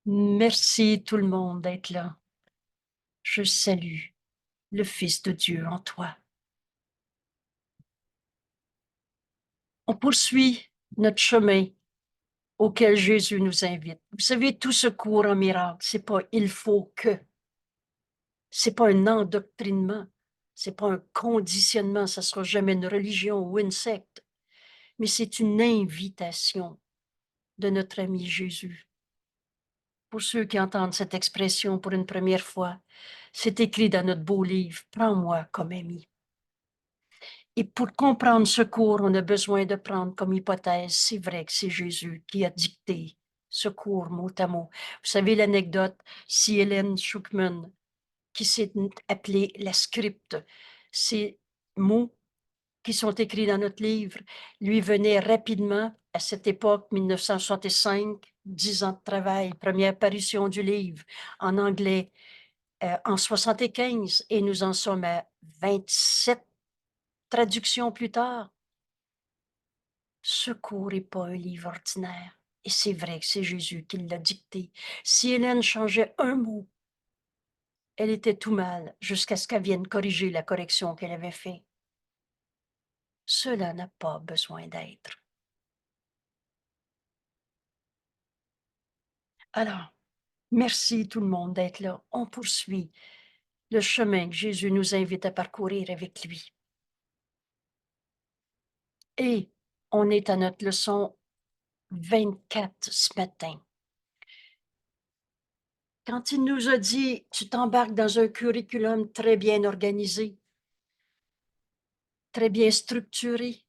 Merci tout le monde d'être là. Je salue le Fils de Dieu en toi. On poursuit notre chemin auquel Jésus nous invite. Vous savez, tout ce cours en miracle, c'est pas il faut que, c'est pas un endoctrinement, c'est pas un conditionnement, ça sera jamais une religion ou une secte, mais c'est une invitation de notre ami Jésus. Pour ceux qui entendent cette expression pour une première fois, c'est écrit dans notre beau livre, Prends-moi comme ami. Et pour comprendre ce cours, on a besoin de prendre comme hypothèse, c'est vrai que c'est Jésus qui a dicté ce cours mot à mot. Vous savez l'anecdote, si Hélène Schuckman, qui s'est appelée la scripte, ces mots qui sont écrits dans notre livre, lui venaient rapidement à cette époque, 1965, 10 ans de travail, première parution du livre en anglais en 75, et nous en sommes à 27 traductions plus tard. Ce cours n'est pas un livre ordinaire. Et c'est vrai que c'est Jésus qui l'a dicté. Si Hélène changeait un mot, elle était tout mal jusqu'à ce qu'elle vienne corriger la correction qu'elle avait faite. Cela n'a pas besoin d'être. Alors, merci tout le monde d'être là. On poursuit le chemin que Jésus nous invite à parcourir avec lui. Et on est à notre leçon 24 ce matin. Quand il nous a dit, tu t'embarques dans un curriculum très bien organisé, très bien structuré,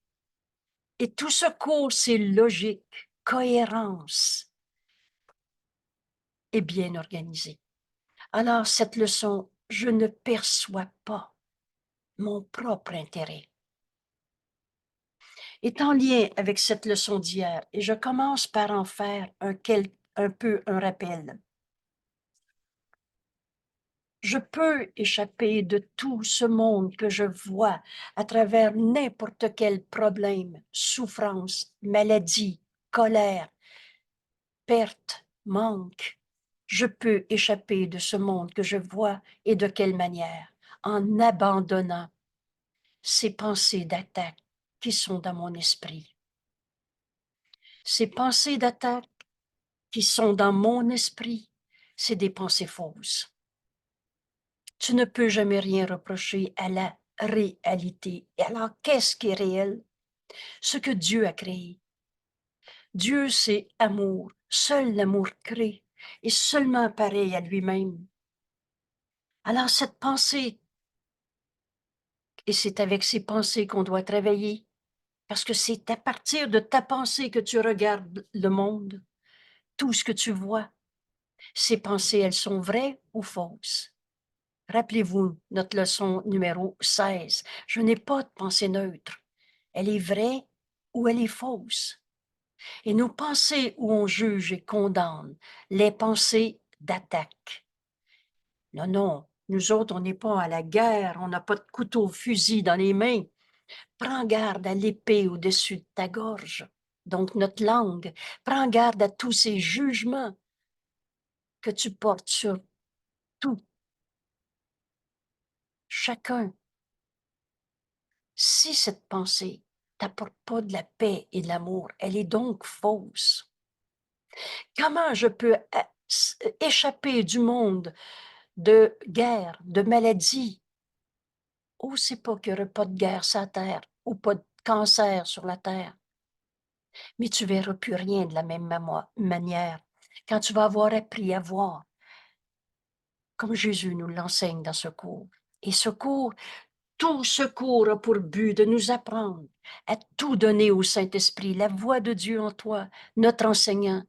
et tout ce cours, c'est logique, cohérence et bien organisé. Alors, cette leçon, je ne perçois pas mon propre intérêt, est en lien avec cette leçon d'hier, et je commence par en faire un peu un rappel. Je peux échapper de tout ce monde que je vois à travers n'importe quel problème, souffrance, maladie, colère, perte, manque. Je peux échapper de ce monde que je vois, et de quelle manière? En abandonnant ces pensées d'attaque qui sont dans mon esprit. Ces pensées d'attaque qui sont dans mon esprit, c'est des pensées fausses. Tu ne peux jamais rien reprocher à la réalité. Et alors, qu'est-ce qui est réel? Ce que Dieu a créé. Dieu, c'est amour. Seul l'amour crée, et seulement pareil à lui-même. Alors, cette pensée, et c'est avec ces pensées qu'on doit travailler, parce que c'est à partir de ta pensée que tu regardes le monde, tout ce que tu vois. Ces pensées, elles sont vraies ou fausses? Rappelez-vous notre leçon numéro 16. Je n'ai pas de pensée neutre. Elle est vraie ou elle est fausse. Et nos pensées où on juge et condamne, les pensées d'attaque. Non, non, nous autres, on n'est pas à la guerre, on n'a pas de couteau fusil dans les mains. Prends garde à l'épée au-dessus de ta gorge, donc notre langue. Prends garde à tous ces jugements que tu portes sur tout, chacun. Si cette pensée t'apporte pas de la paix et de l'amour, elle est donc fausse. Comment je peux échapper du monde de guerre, de maladie? Oh, c'est pas qu'il n'y aurait pas de guerre sur la terre ou pas de cancer sur la terre, mais tu verras plus rien de la même manière quand tu vas avoir appris à voir, comme Jésus nous l'enseigne dans ce cours. Et ce cours, tout ce cours a pour but de nous apprendre à tout donner au Saint-Esprit, la voix de Dieu en toi, notre enseignant.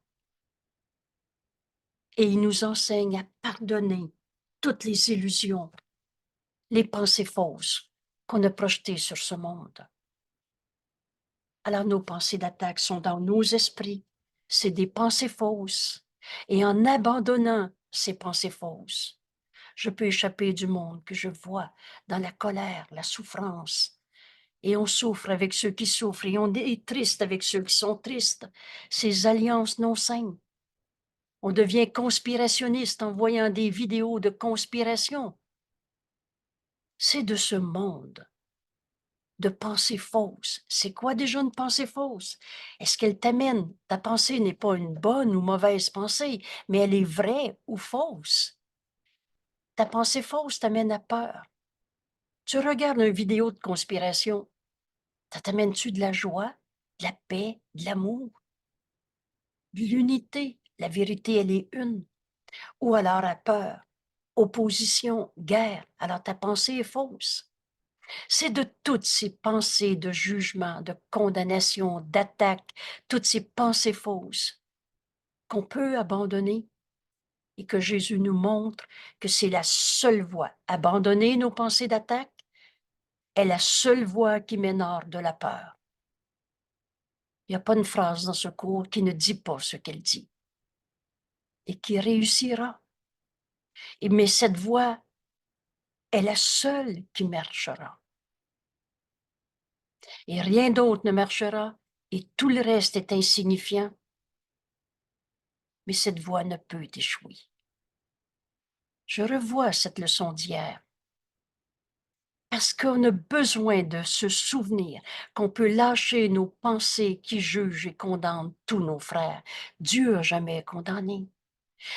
Et il nous enseigne à pardonner toutes les illusions, les pensées fausses qu'on a projetées sur ce monde. Alors nos pensées d'attaque sont dans nos esprits. C'est des pensées fausses. Et en abandonnant ces pensées fausses, je peux échapper du monde que je vois dans la colère, la souffrance. Et on souffre avec ceux qui souffrent, et on est triste avec ceux qui sont tristes. Ces alliances non saines. On devient conspirationniste en voyant des vidéos de conspiration. C'est de ce monde de pensées fausses. C'est quoi déjà une pensée fausse? Est-ce qu'elle t'amène? Ta pensée n'est pas une bonne ou mauvaise pensée, mais elle est vraie ou fausse. Ta pensée fausse t'amène à peur. Tu regardes une vidéo de conspiration, ça t'amène-tu de la joie, de la paix, de l'amour, de l'unité? La vérité, elle est une. Ou alors à peur, opposition, guerre. Alors ta pensée est fausse. C'est de toutes ces pensées de jugement, de condamnation, d'attaque, toutes ces pensées fausses qu'on peut abandonner et que Jésus nous montre que c'est la seule voie. Abandonner nos pensées d'attaque est la seule voie qui mène hors de la peur. Il n'y a pas une phrase dans ce cours qui ne dit pas ce qu'elle dit et qui réussira. Mais cette voie est la seule qui marchera. Et rien d'autre ne marchera et tout le reste est insignifiant. Mais cette voie ne peut échouer. Je revois cette leçon d'hier parce qu'on a besoin de se souvenir qu'on peut lâcher nos pensées qui jugent et condamnent tous nos frères. Dieu n'a jamais condamné.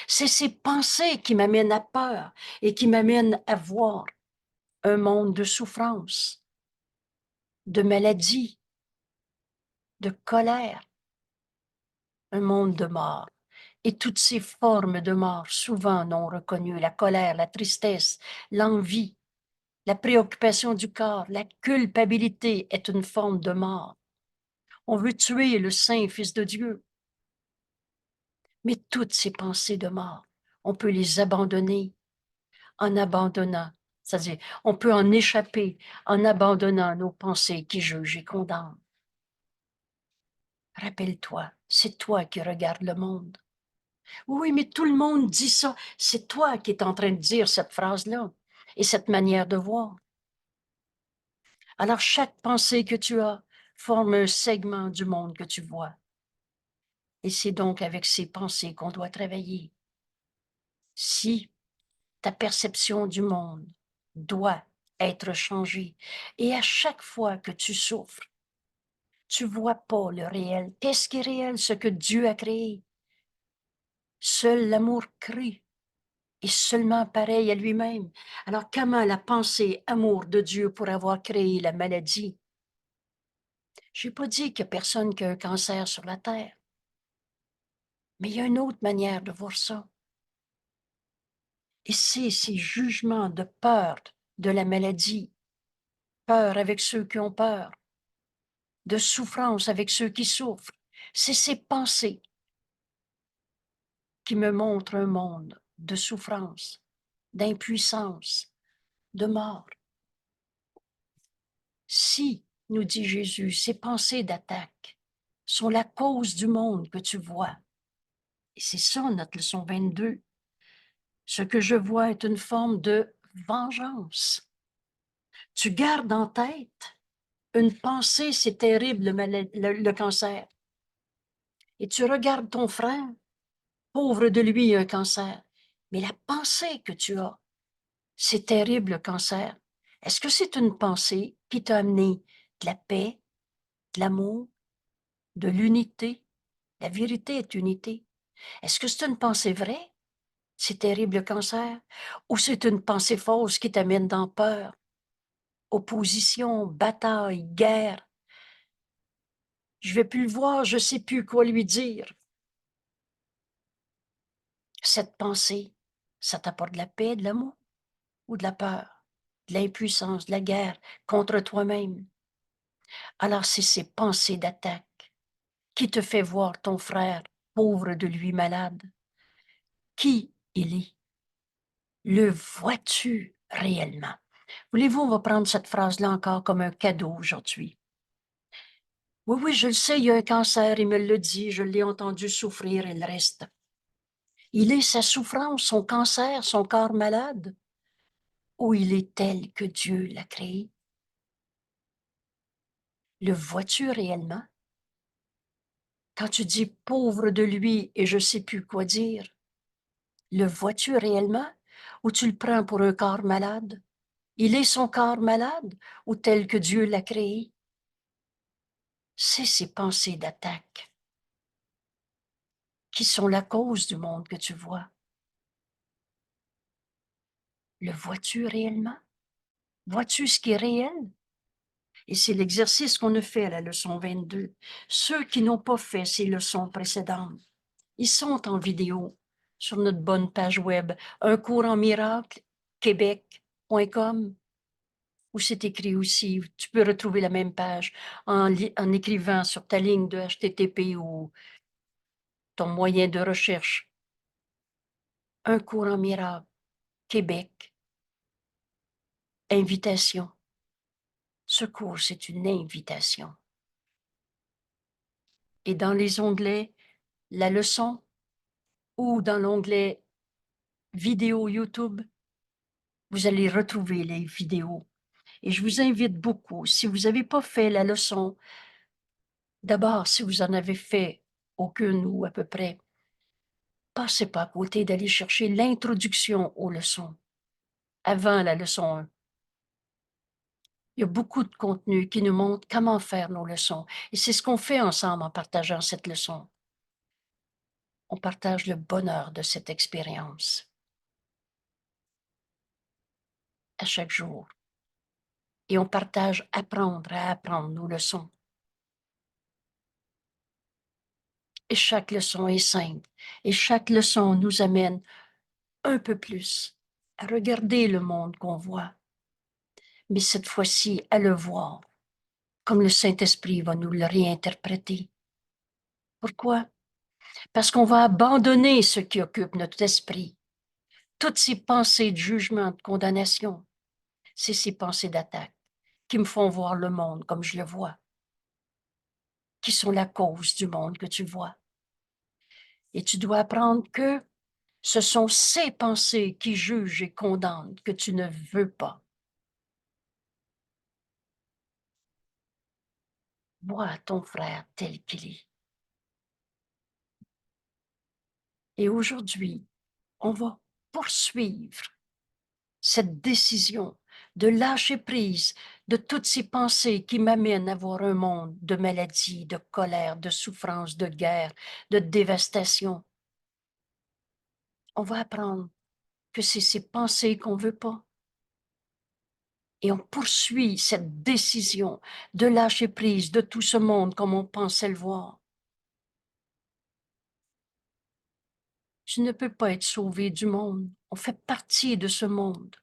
C'est ces pensées qui m'amènent à peur et qui m'amènent à voir un monde de souffrance, de maladie, de colère, un monde de mort. Et toutes ces formes de mort, souvent non reconnues, la colère, la tristesse, l'envie, la préoccupation du corps, la culpabilité est une forme de mort. On veut tuer le Saint Fils de Dieu. Mais toutes ces pensées de mort, on peut les abandonner en abandonnant. C'est-à-dire, on peut en échapper en abandonnant nos pensées qui jugent et condamnent. Rappelle-toi, c'est toi qui regardes le monde. Oui, mais tout le monde dit ça. C'est toi qui es en train de dire cette phrase-là et cette manière de voir. Alors, chaque pensée que tu as forme un segment du monde que tu vois. Et c'est donc avec ces pensées qu'on doit travailler. Si ta perception du monde doit être changée, et à chaque fois que tu souffres, tu vois pas le réel. Qu'est-ce qui est réel? Ce que Dieu a créé. Seul l'amour crée est seulement pareil à lui-même. Alors comment la pensée amour de Dieu pour avoir créé la maladie? Je n'ai pas dit qu'il n'y a personne qui a un cancer sur la terre, mais il y a une autre manière de voir ça. Et c'est ces jugements de peur de la maladie, peur avec ceux qui ont peur, de souffrance avec ceux qui souffrent. C'est ces pensées qui me montrent un monde de souffrance, d'impuissance, de mort. Si, nous dit Jésus, ces pensées d'attaque sont la cause du monde que tu vois, et c'est ça notre leçon 22, ce que je vois est une forme de vengeance. Tu gardes en tête une pensée, c'est terrible le cancer. Et tu regardes ton frère, pauvre de lui, un cancer. Mais la pensée que tu as, c'est terrible le cancer. Est-ce que c'est une pensée qui t'a amené de la paix, de l'amour, de l'unité? La vérité est unité. Est-ce que c'est une pensée vraie? C'est terrible le cancer? Ou c'est une pensée fausse qui t'amène dans peur, opposition, bataille, guerre? Je vais plus le voir, je sais plus quoi lui dire. Cette pensée, ça t'apporte de la paix, de l'amour ou de la peur, de l'impuissance, de la guerre contre toi-même? Alors c'est ces pensées d'attaque qui te fait voir ton frère pauvre de lui malade. Qui il est? Le vois-tu réellement? Voulez-vous, on va prendre cette phrase-là encore comme un cadeau aujourd'hui. Oui, oui, je le sais, il y a un cancer, il me le dit, je l'ai entendu souffrir, il reste. Il est sa souffrance, son cancer, son corps malade, ou il est tel que Dieu l'a créé? Le vois-tu réellement? Quand tu dis pauvre de lui et je sais plus quoi dire, le vois-tu réellement ou tu le prends pour un corps malade? Il est son corps malade ou tel que Dieu l'a créé? C'est ces pensées d'attaque qui sont la cause du monde que tu vois. Le vois-tu réellement? Vois-tu ce qui est réel? Et c'est l'exercice qu'on a fait à la leçon 22. Ceux qui n'ont pas fait ces leçons précédentes, ils sont en vidéo sur notre bonne page web, un cours en miracle, québec.com, où c'est écrit aussi. Tu peux retrouver la même page en écrivant sur ta ligne de HTTP ou ton moyen de recherche. Un cours en miracle, Québec, invitation. Ce cours, c'est une invitation. Et dans les onglets, la leçon ou dans l'onglet vidéo YouTube, vous allez retrouver les vidéos. Et je vous invite beaucoup, si vous n'avez pas fait la leçon, d'abord, si vous en avez fait aucune ou à peu près, passez pas à côté d'aller chercher l'introduction aux leçons, avant la leçon 1. Il y a beaucoup de contenu qui nous montre comment faire nos leçons. Et c'est ce qu'on fait ensemble en partageant cette leçon. On partage le bonheur de cette expérience à chaque jour. Et on partage apprendre à apprendre nos leçons. Et chaque leçon est simple. Et chaque leçon nous amène un peu plus à regarder le monde qu'on voit, mais cette fois-ci à le voir comme le Saint-Esprit va nous le réinterpréter. Pourquoi? Parce qu'on va abandonner ce qui occupe notre esprit. Toutes ces pensées de jugement, de condamnation, c'est ces pensées d'attaque qui me font voir le monde comme je le vois, qui sont la cause du monde que tu vois. Et tu dois apprendre que ce sont ces pensées qui jugent et condamnent que tu ne veux pas. Vois ton frère tel qu'il est. Et aujourd'hui, on va poursuivre cette décision de lâcher prise de toutes ces pensées qui m'amènent à voir un monde de maladie, de colère, de souffrance, de guerre, de dévastation. On va apprendre que c'est ces pensées qu'on ne veut pas. Et on poursuit cette décision de lâcher prise de tout ce monde comme on pensait le voir. Tu ne peux pas être sauvé du monde. On fait partie de ce monde.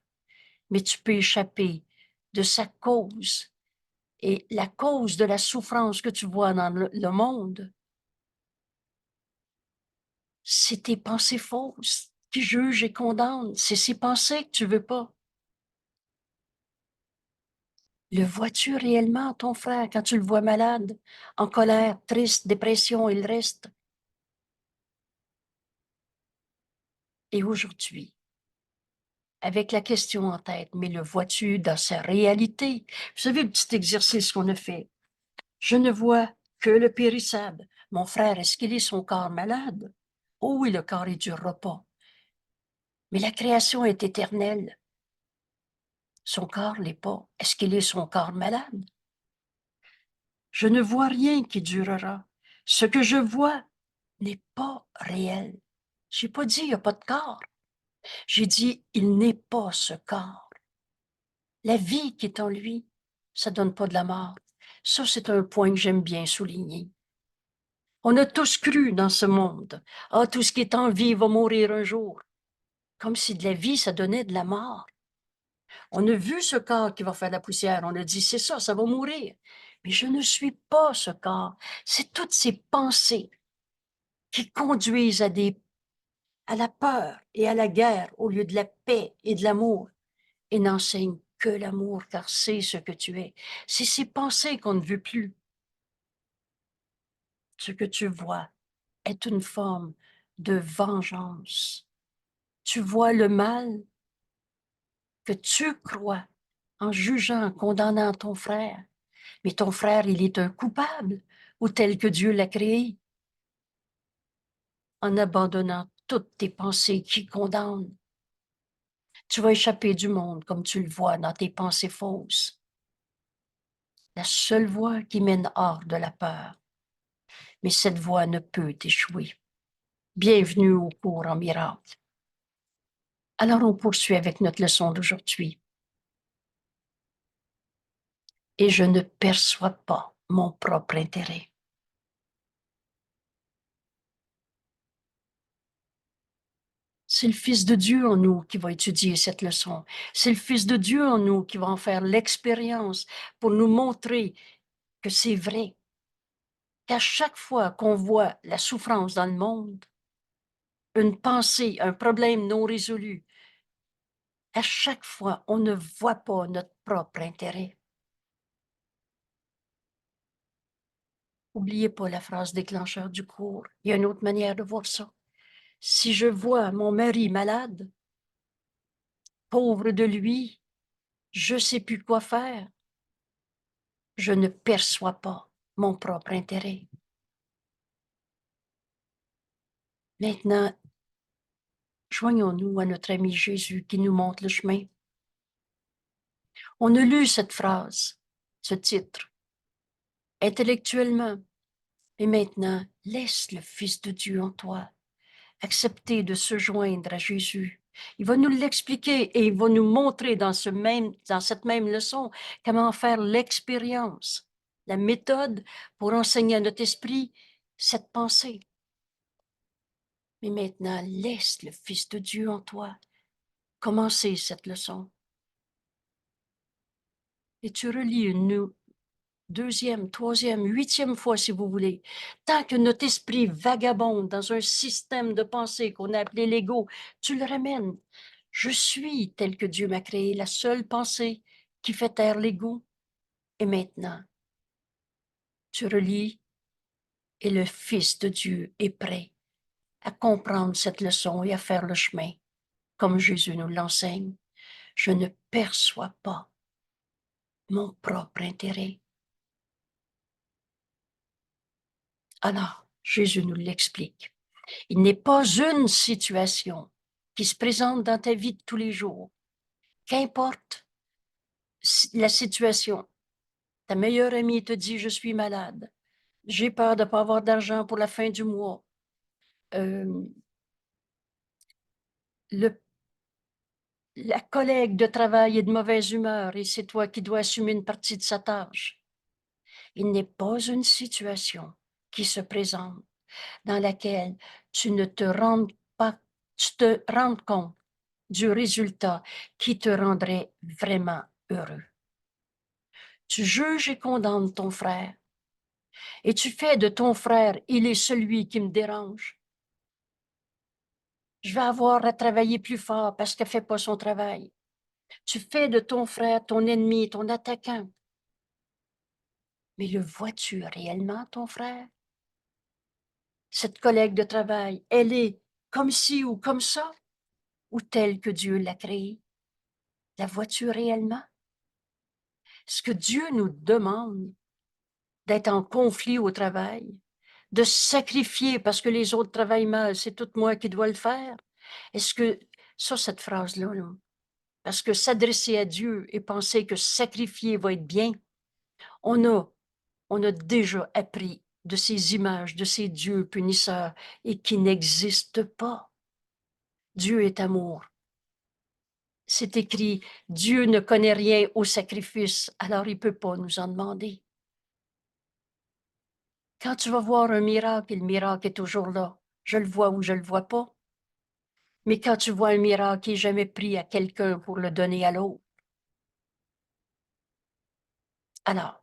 Mais tu peux échapper de sa cause. Et la cause de la souffrance que tu vois dans le monde, c'est tes pensées fausses qui jugent et condamnent. C'est ces pensées que tu veux pas. Le vois-tu réellement, ton frère, quand tu le vois malade, en colère, triste, dépression et le reste? Et aujourd'hui, avec la question en tête, mais le vois-tu dans sa réalité? Vous savez, le petit exercice qu'on a fait. Je ne vois que le périssable. Mon frère, est-ce qu'il est son corps malade? Oh oui, le corps, il ne durera pas. Mais la création est éternelle. Son corps l'est pas. Est-ce qu'il est son corps malade? Je ne vois rien qui durera. Ce que je vois n'est pas réel. J'ai pas dit il n'y a pas de corps. J'ai dit il n'est pas ce corps. La vie qui est en lui, ça donne pas de la mort. Ça, c'est un point que j'aime bien souligner. On a tous cru dans ce monde. Ah, tout ce qui est en vie va mourir un jour. Comme si de la vie, ça donnait de la mort. On a vu ce corps qui va faire de la poussière. On a dit, c'est ça va mourir. Mais je ne suis pas ce corps. C'est toutes ces pensées qui conduisent à la peur et à la guerre au lieu de la paix et de l'amour. Et n'enseignent que l'amour, car c'est ce que tu es. C'est ces pensées qu'on ne veut plus. Ce que tu vois est une forme de vengeance. Tu vois le mal que tu crois en jugeant, en condamnant ton frère. Mais ton frère, il est un coupable, ou tel que Dieu l'a créé. en abandonnant toutes tes pensées qui condamnent. Tu vas échapper du monde comme tu le vois dans tes pensées fausses. La seule voie qui mène hors de la peur. Mais cette voie ne peut échouer. Bienvenue au cours en miracle. Alors on poursuit avec notre leçon d'aujourd'hui. Et je ne perçois pas mon propre intérêt. C'est le Fils de Dieu en nous qui va étudier cette leçon. C'est le Fils de Dieu en nous qui va en faire l'expérience pour nous montrer que c'est vrai, qu'à chaque fois qu'on voit la souffrance dans le monde, une pensée, un problème non résolu, à chaque fois, on ne voit pas notre propre intérêt. N'oubliez pas la phrase déclencheur du cours. Il y a une autre manière de voir ça. Si je vois mon mari malade, pauvre de lui, je ne sais plus quoi faire, je ne perçois pas mon propre intérêt. Maintenant, joignons-nous à notre ami Jésus qui nous montre le chemin. On a lu cette phrase, ce titre, intellectuellement. Et maintenant, laisse le Fils de Dieu en toi accepter de se joindre à Jésus. Il va nous l'expliquer et il va nous montrer dans cette même leçon comment faire l'expérience, la méthode pour enseigner à notre esprit cette pensée. Mais maintenant, laisse le Fils de Dieu en toi commencer cette leçon. Et tu relis une deuxième, troisième, huitième fois si vous voulez. Tant que notre esprit vagabonde dans un système de pensée qu'on a appelé l'ego, tu le ramènes. Je suis tel que Dieu m'a créé, la seule pensée qui fait taire l'ego. Et maintenant, tu relis et le Fils de Dieu est prêt à comprendre cette leçon et à faire le chemin, comme Jésus nous l'enseigne. Je ne perçois pas mon propre intérêt. Alors, Jésus nous l'explique. Il n'est pas une situation qui se présente dans ta vie de tous les jours. Qu'importe la situation, ta meilleure amie te dit « je suis malade, j'ai peur de ne pas avoir d'argent pour la fin du mois. La collègue de travail est de mauvaise humeur et c'est toi qui dois assumer une partie de sa tâche. » Il n'est pas une situation qui se présente dans laquelle tu ne te rends pas, tu te rends compte du résultat qui te rendrait vraiment heureux. Tu juges et condamnes ton frère et tu fais de ton frère, il est celui qui me dérange. Je vais avoir à travailler plus fort parce qu'elle ne fait pas son travail. Tu fais de ton frère ton ennemi, ton attaquant. Mais le vois-tu réellement, ton frère? Cette collègue de travail, elle est comme ci ou comme ça, ou telle que Dieu l'a créée? La vois-tu réellement? Ce que Dieu nous demande, d'être en conflit au travail, de se sacrifier parce que les autres travaillent mal, c'est tout moi qui dois le faire. Est-ce que, ça, cette phrase-là, là, parce que s'adresser à Dieu et penser que sacrifier va être bien, on a déjà appris de ces images, de ces dieux punisseurs et qui n'existent pas. Dieu est amour. C'est écrit, Dieu ne connaît rien au sacrifice, alors il ne peut pas nous en demander. Quand tu vas voir un miracle, le miracle est toujours là. Je le vois ou je le vois pas. Mais quand tu vois un miracle qui n'est jamais pris à quelqu'un pour le donner à l'autre, alors,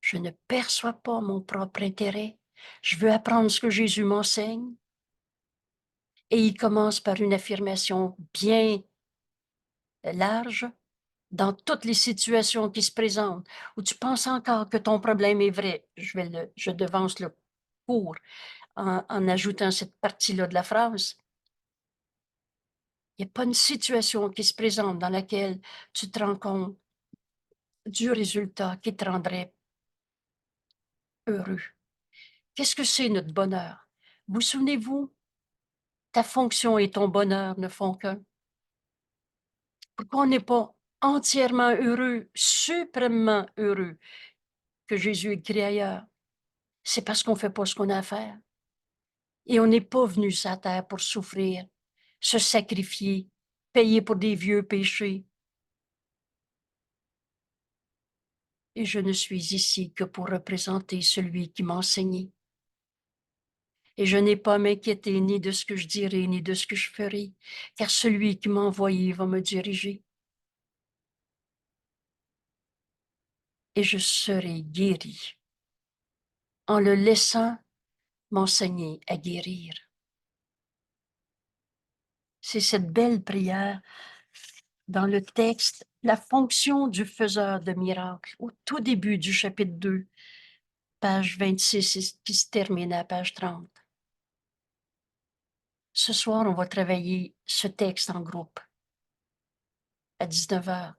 je ne perçois pas mon propre intérêt. Je veux apprendre ce que Jésus m'enseigne. Et il commence par une affirmation bien large dans toutes les situations qui se présentent, où tu penses encore que ton problème est vrai. Je devance le cours en ajoutant cette partie-là de la phrase. Il n'y a pas une situation qui se présente dans laquelle tu te rends compte du résultat qui te rendrait heureux. Qu'est-ce que c'est notre bonheur? Vous souvenez-vous, ta fonction et ton bonheur ne font qu'un. Pourquoi on n'est pas entièrement heureux, suprêmement heureux, que Jésus écrit ailleurs? C'est parce qu'on ne fait pas ce qu'on a à faire. Et on n'est pas venu sur la terre pour souffrir, se sacrifier, payer pour des vieux péchés. Et je ne suis ici que pour représenter celui qui m'a enseigné. Et je n'ai pas à m'inquiéter ni de ce que je dirai, ni de ce que je ferai, car celui qui m'a envoyé va me diriger. Et je serai guéri en le laissant m'enseigner à guérir. C'est cette belle prière dans le texte, la fonction du faiseur de miracles, au tout début du chapitre 2, page 26, qui se termine à page 30. Ce soir, on va travailler ce texte en groupe à 19 heures.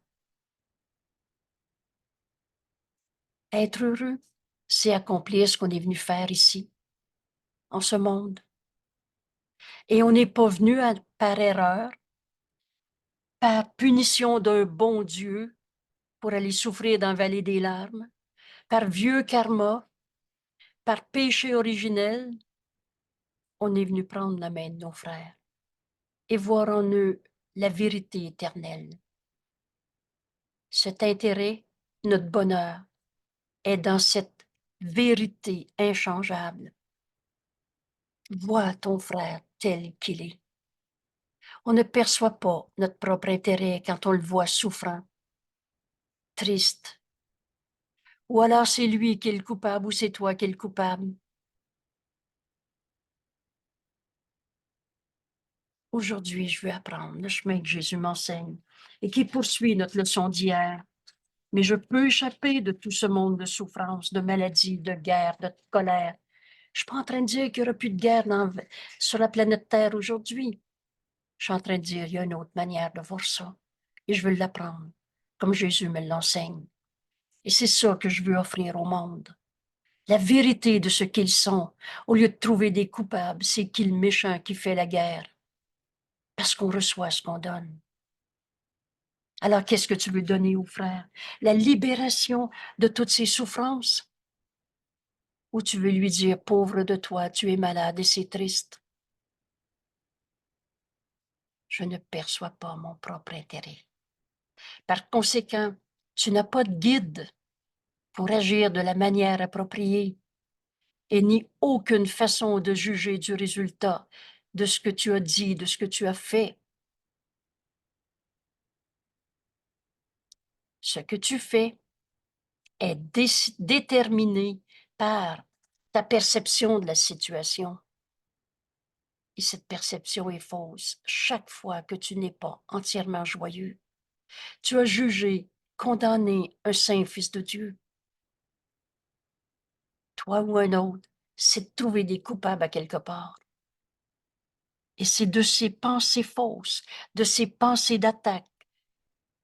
Être heureux, c'est accomplir ce qu'on est venu faire ici, en ce monde. Et on n'est pas venu par erreur, par punition d'un bon Dieu, pour aller souffrir dans la vallée des larmes, par vieux karma, par péché originel. On est venu prendre la main de nos frères et voir en eux la vérité éternelle. Cet intérêt, notre bonheur, est dans cette vérité inchangeable. Vois ton frère tel qu'il est. On ne perçoit pas notre propre intérêt quand on le voit souffrant, triste. Ou alors c'est lui qui est le coupable ou c'est toi qui es le coupable. Aujourd'hui, je veux apprendre le chemin que Jésus m'enseigne et qui poursuit notre leçon d'hier. Mais je peux échapper de tout ce monde de souffrance, de maladie, de guerre, de colère. Je ne suis pas en train de dire qu'il n'y aura plus de guerre sur la planète Terre aujourd'hui. Je suis en train de dire qu'il y a une autre manière de voir ça. Et je veux l'apprendre, comme Jésus me l'enseigne. Et c'est ça que je veux offrir au monde. La vérité de ce qu'ils sont, au lieu de trouver des coupables, c'est qui le méchant qui fait la guerre. Parce qu'on reçoit ce qu'on donne. Alors, qu'est-ce que tu veux donner aux frères? La libération de toutes ces souffrances? Ou tu veux lui dire, pauvre de toi, tu es malade et c'est triste? Je ne perçois pas mon propre intérêt. Par conséquent, tu n'as pas de guide pour agir de la manière appropriée et ni aucune façon de juger du résultat de ce que tu as dit, de ce que tu as fait. Ce que tu fais est déterminé par ta perception de la situation. Et cette perception est fausse chaque fois que tu n'es pas entièrement joyeux. Tu as jugé, condamné un saint fils de Dieu. Toi ou un autre, c'est de trouver des coupables à quelque part. Et c'est de ces pensées fausses, de ces pensées d'attaque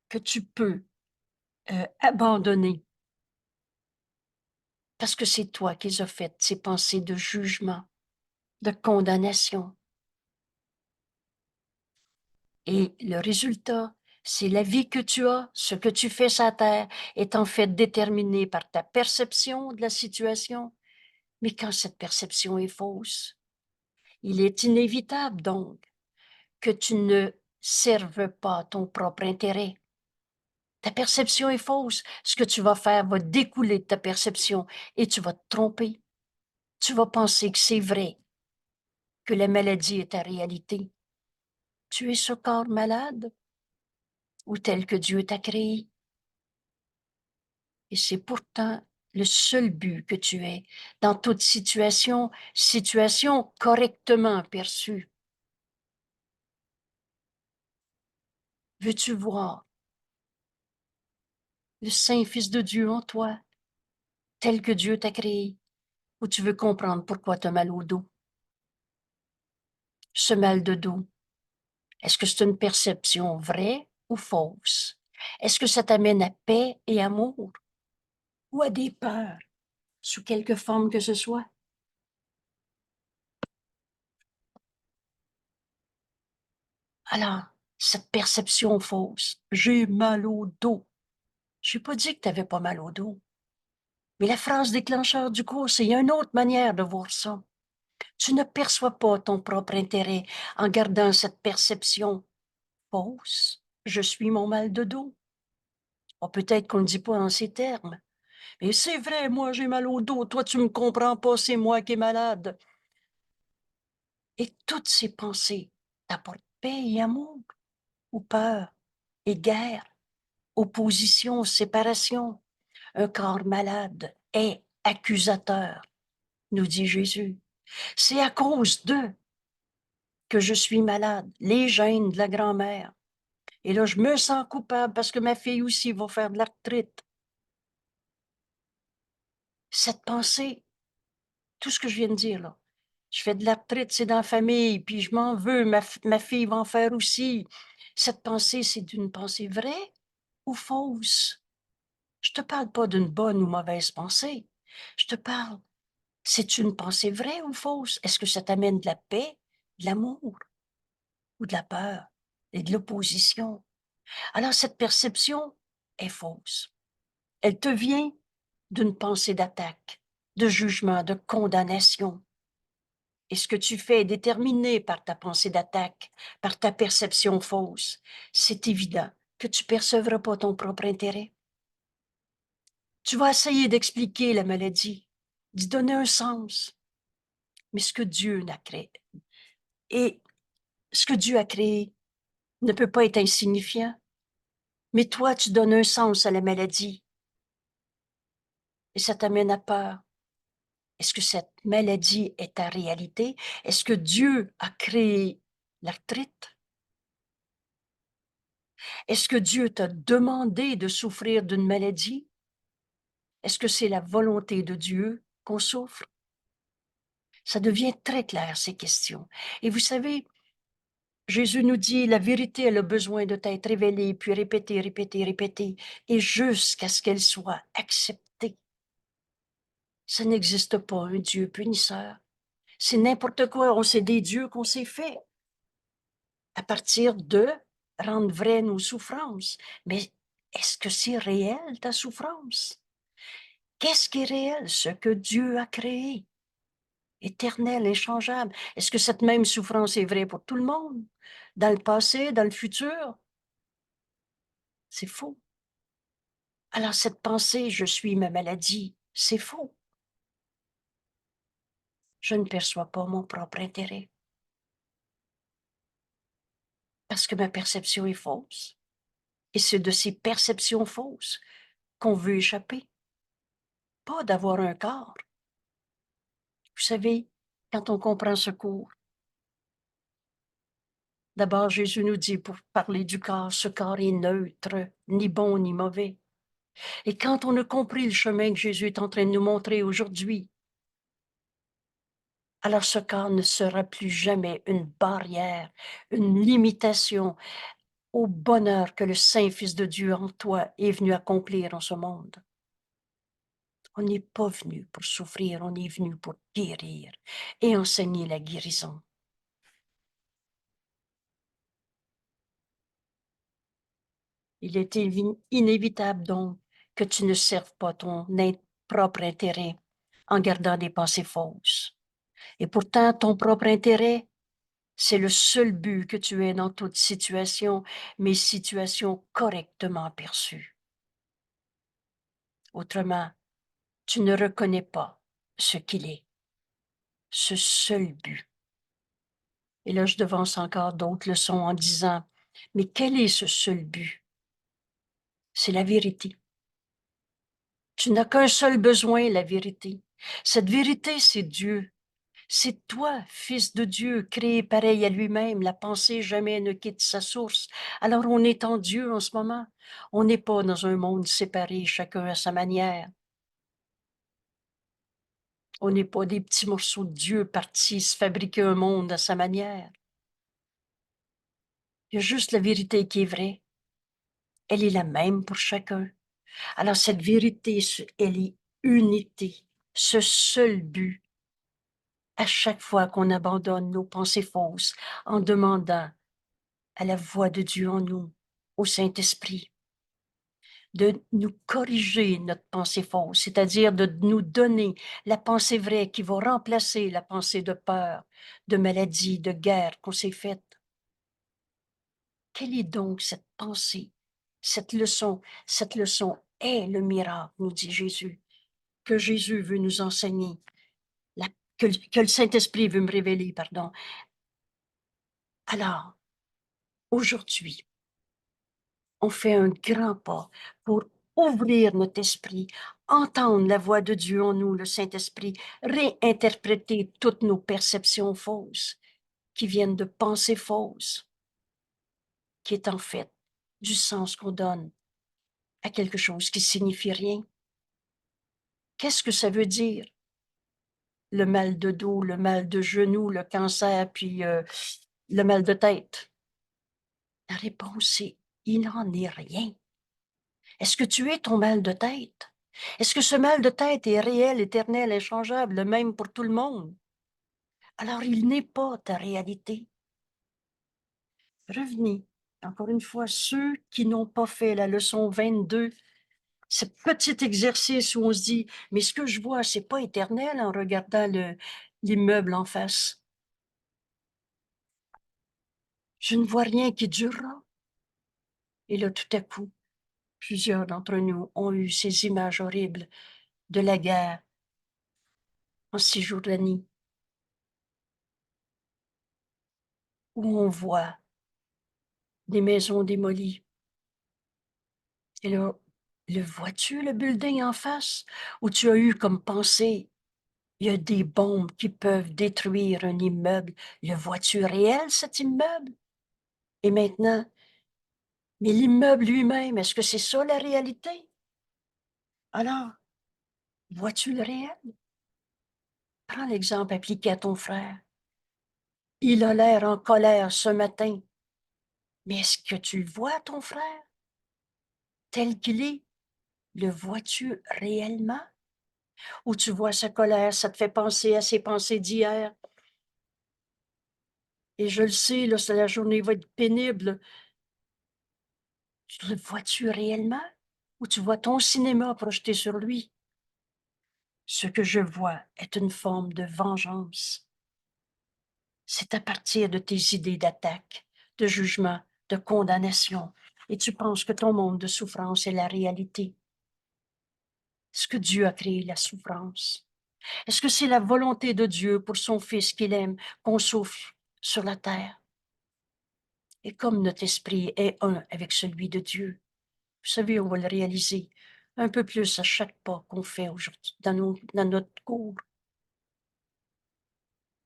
que tu peux abandonner. Parce que c'est toi qui les as faites, ces pensées de jugement, de condamnation. Et le résultat, c'est la vie que tu as, ce que tu fais sur la terre est en fait déterminé par ta perception de la situation. Mais quand cette perception est fausse, il est inévitable donc que tu ne serves pas ton propre intérêt. Ta perception est fausse. Ce que tu vas faire va découler de ta perception et tu vas te tromper. Tu vas penser que c'est vrai, que la maladie est ta réalité. Tu es ce corps malade ou tel que Dieu t'a créé. Et c'est pourtant le seul but que tu es dans toute situation, situation correctement perçue. Veux-tu voir le Saint Fils de Dieu en toi, tel que Dieu t'a créé, ou tu veux comprendre pourquoi tu as mal au dos? Ce mal de dos, est-ce que c'est une perception vraie ou fausse? Est-ce que ça t'amène à paix et amour ou à des peurs, sous quelque forme que ce soit? Alors, cette perception fausse, j'ai mal au dos. Je n'ai pas dit que tu n'avais pas mal au dos. Mais la phrase déclencheur du cours, c'est il y a une autre manière de voir ça. Tu ne perçois pas ton propre intérêt en gardant cette perception fausse. Je suis mon mal de dos. Oh, peut-être qu'on ne dit pas en ces termes. Mais c'est vrai, moi j'ai mal au dos, toi tu me comprends pas, c'est moi qui est malade. Et toutes ces pensées t'apportent paix et amour, ou peur et guerre, opposition, séparation. Un corps malade est accusateur, nous dit Jésus. C'est à cause d'eux que je suis malade, les gènes de la grand-mère. Et là, je me sens coupable parce que ma fille aussi va faire de l'arthrite. Cette pensée, tout ce que je viens de dire là, je fais de l'arthrite, c'est dans la famille, puis je m'en veux, ma fille va en faire aussi. Cette pensée, c'est une pensée vraie ou fausse? Je te parle pas d'une bonne ou mauvaise pensée. Je te parle, c'est une pensée vraie ou fausse? Est-ce que ça t'amène de la paix, de l'amour ou de la peur et de l'opposition? Alors cette perception est fausse. Elle te vient d'une pensée d'attaque, de jugement, de condamnation. Et ce que tu fais est déterminé par ta pensée d'attaque, par ta perception fausse. C'est évident que tu percevras pas ton propre intérêt. Tu vas essayer d'expliquer la maladie, d'y donner un sens. Mais ce que Dieu n'a créé, et ce que Dieu a créé ne peut pas être insignifiant. Mais toi, tu donnes un sens à la maladie et ça t'amène à peur. Est-ce que cette maladie est ta réalité? Est-ce que Dieu a créé l'arthrite? Est-ce que Dieu t'a demandé de souffrir d'une maladie? Est-ce que c'est la volonté de Dieu qu'on souffre? Ça devient très clair, ces questions. Et vous savez, Jésus nous dit, la vérité, elle a besoin de t'être révélée, puis répétée, répétée, répétée, et jusqu'à ce qu'elle soit acceptée. Ça n'existe pas un Dieu punisseur. C'est n'importe quoi. On sait des dieux qu'on s'est fait à partir de rendre vraies nos souffrances. Mais est-ce que c'est réel, ta souffrance? Qu'est-ce qui est réel? Ce que Dieu a créé, éternel, inchangeable. Est-ce que cette même souffrance est vraie pour tout le monde? Dans le passé, dans le futur? C'est faux. Alors cette pensée, je suis ma maladie, c'est faux. Je ne perçois pas mon propre intérêt parce que ma perception est fausse. Et c'est de ces perceptions fausses qu'on veut échapper, pas d'avoir un corps. Vous savez, quand on comprend ce cours, d'abord Jésus nous dit pour parler du corps, ce corps est neutre, ni bon ni mauvais. Et quand on a compris le chemin que Jésus est en train de nous montrer aujourd'hui, alors ce corps ne sera plus jamais une barrière, une limitation au bonheur que le Saint-Fils de Dieu en toi est venu accomplir en ce monde. On n'est pas venu pour souffrir, on est venu pour guérir et enseigner la guérison. Il est inévitable donc que tu ne serves pas ton propre intérêt en gardant des pensées fausses. Et pourtant, ton propre intérêt, c'est le seul but que tu aies dans toute situation, mais situation correctement perçue. Autrement, tu ne reconnais pas ce qu'il est, ce seul but. Et là, je devance encore d'autres leçons en disant, mais quel est ce seul but? C'est la vérité. Tu n'as qu'un seul besoin, la vérité. Cette vérité, c'est Dieu. C'est toi, fils de Dieu, créé pareil à lui-même. La pensée jamais ne quitte sa source. Alors on est en Dieu en ce moment. On n'est pas dans un monde séparé, chacun à sa manière. On n'est pas des petits morceaux de Dieu partis se fabriquer un monde à sa manière. Il y a juste la vérité qui est vraie. Elle est la même pour chacun. Alors cette vérité, elle est unité, ce seul but. À chaque fois qu'on abandonne nos pensées fausses en demandant à la voix de Dieu en nous, au Saint-Esprit, de nous corriger notre pensée fausse, c'est-à-dire de nous donner la pensée vraie qui va remplacer la pensée de peur, de maladie, de guerre qu'on s'est faite. Quelle est donc cette pensée, cette leçon? Cette leçon est le miracle, nous dit Jésus, que Jésus veut nous enseigner, que le Saint-Esprit veut me révéler, pardon. Alors, aujourd'hui, on fait un grand pas pour ouvrir notre esprit, entendre la voix de Dieu en nous, le Saint-Esprit, réinterpréter toutes nos perceptions fausses qui viennent de pensées fausses, qui est en fait du sens qu'on donne à quelque chose qui signifie rien. Qu'est-ce que ça veut dire? Le mal de dos, le mal de genou, le cancer, puis le mal de tête. La réponse est, il n'en est rien. Est-ce que tu es ton mal de tête? Est-ce que ce mal de tête est réel, éternel, inchangeable, le même pour tout le monde? Alors, il n'est pas ta réalité. Revenez, encore une fois, ceux qui n'ont pas fait la leçon 22, ce petit exercice où on se dit, mais ce que je vois, c'est pas éternel en regardant l'immeuble en face. Je ne vois rien qui durera. Et là, tout à coup, plusieurs d'entre nous ont eu ces images horribles de la guerre en Cisjordanie, où on voit des maisons démolies. Et là, le vois-tu, le building en face, où tu as eu comme pensée, il y a des bombes qui peuvent détruire un immeuble. Le vois-tu réel, cet immeuble? Et maintenant, mais l'immeuble lui-même, est-ce que c'est ça la réalité? Alors, vois-tu le réel? Prends l'exemple appliqué à ton frère. Il a l'air en colère ce matin. Mais est-ce que tu le vois, ton frère, tel qu'il est? Le vois-tu réellement? Ou tu vois sa colère, ça te fait penser à ses pensées d'hier? Et je le sais, là, la journée va être pénible. Le vois-tu réellement? Ou tu vois ton cinéma projeté sur lui? Ce que je vois est une forme de vengeance. C'est à partir de tes idées d'attaque, de jugement, de condamnation. Et tu penses que ton monde de souffrance est la réalité. Est-ce que Dieu a créé la souffrance? Est-ce que c'est la volonté de Dieu pour son Fils qu'il aime qu'on souffre sur la terre? Et comme notre esprit est un avec celui de Dieu, vous savez, on va le réaliser un peu plus à chaque pas qu'on fait aujourd'hui dans notre cours.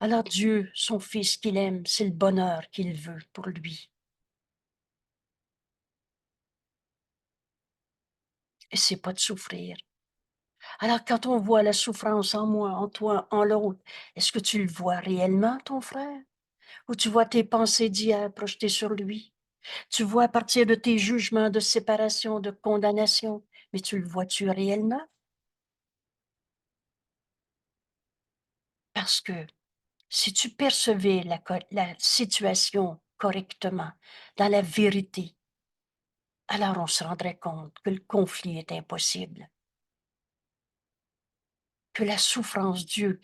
Alors Dieu, son Fils qu'il aime, c'est le bonheur qu'il veut pour lui. Et c'est pas de souffrir. Alors quand on voit la souffrance en moi, en toi, en l'autre, est-ce que tu le vois réellement, ton frère? Ou tu vois tes pensées d'hier projetées sur lui? Tu vois à partir de tes jugements de séparation, de condamnation, mais tu le vois-tu réellement? Parce que si tu percevais la situation correctement, dans la vérité, alors on se rendrait compte que le conflit est impossible, que la souffrance, Dieu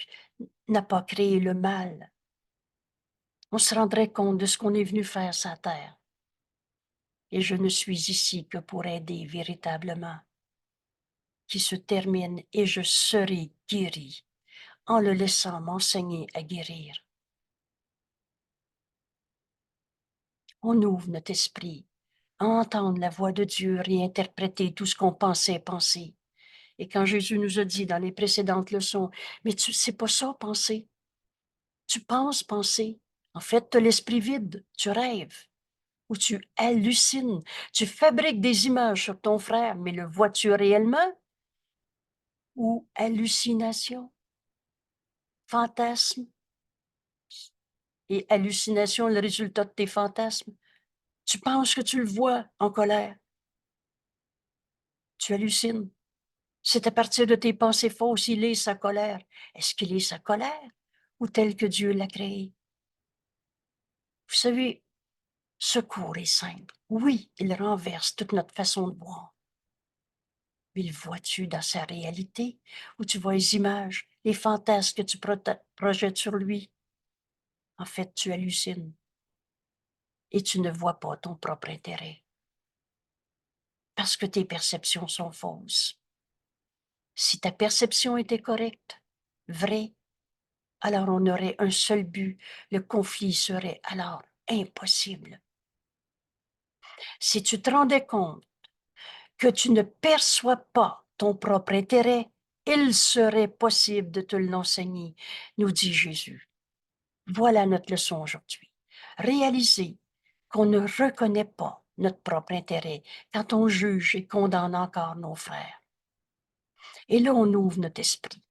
n'a pas créé le mal. On se rendrait compte de ce qu'on est venu faire sur la terre. Et je ne suis ici que pour aider véritablement, qui se termine et je serai guéri en le laissant m'enseigner à guérir. On ouvre notre esprit à entendre la voix de Dieu réinterpréter tout ce qu'on pensait penser. Et quand Jésus nous a dit dans les précédentes leçons, mais tu sais pas ça, penser. Tu penses penser. En fait, tu as l'esprit vide, tu rêves ou tu hallucines. Tu fabriques des images sur ton frère, mais le vois-tu réellement? Ou hallucination, fantasme et hallucination, le résultat de tes fantasmes. Tu penses que tu le vois en colère. Tu hallucines. C'est à partir de tes pensées fausses, il est sa colère. Est-ce qu'il est sa colère ou tel que Dieu l'a créé? Vous savez, secours est simple. Oui, il renverse toute notre façon de voir. Mais le vois-tu dans sa réalité, ou tu vois les images, les fantasmes que tu projettes sur lui? En fait, tu hallucines et tu ne vois pas ton propre intérêt parce que tes perceptions sont fausses. Si ta perception était correcte, vraie, alors on aurait un seul but, le conflit serait alors impossible. Si tu te rendais compte que tu ne perçois pas ton propre intérêt, il serait possible de te l'enseigner, nous dit Jésus. Voilà notre leçon aujourd'hui. Réaliser qu'on ne reconnaît pas notre propre intérêt quand on juge et condamne encore nos frères. Et là, on ouvre notre esprit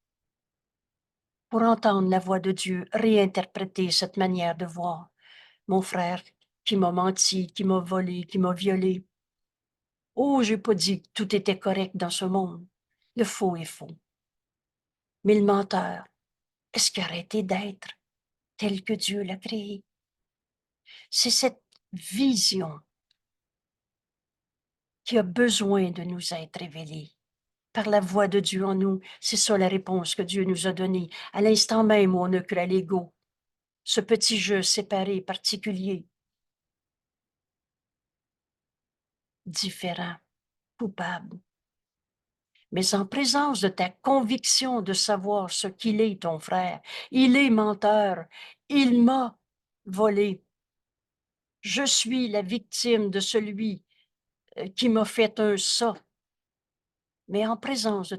pour entendre la voix de Dieu réinterpréter cette manière de voir. Mon frère qui m'a menti, qui m'a volé, qui m'a violé. Oh, j'ai pas dit que tout était correct dans ce monde. Le faux est faux. Mais le menteur, est-ce qu'il a arrêté d'être tel que Dieu l'a créé? C'est cette vision qui a besoin de nous être révélée par la voix de Dieu en nous. C'est ça la réponse que Dieu nous a donnée à l'instant même où on a cru à l'ego. Ce petit jeu séparé, particulier, différent, coupable. Mais en présence de ta conviction de savoir ce qu'il est, ton frère, il est menteur, il m'a volé. Je suis la victime de celui qui m'a fait un ça. Mais en présence de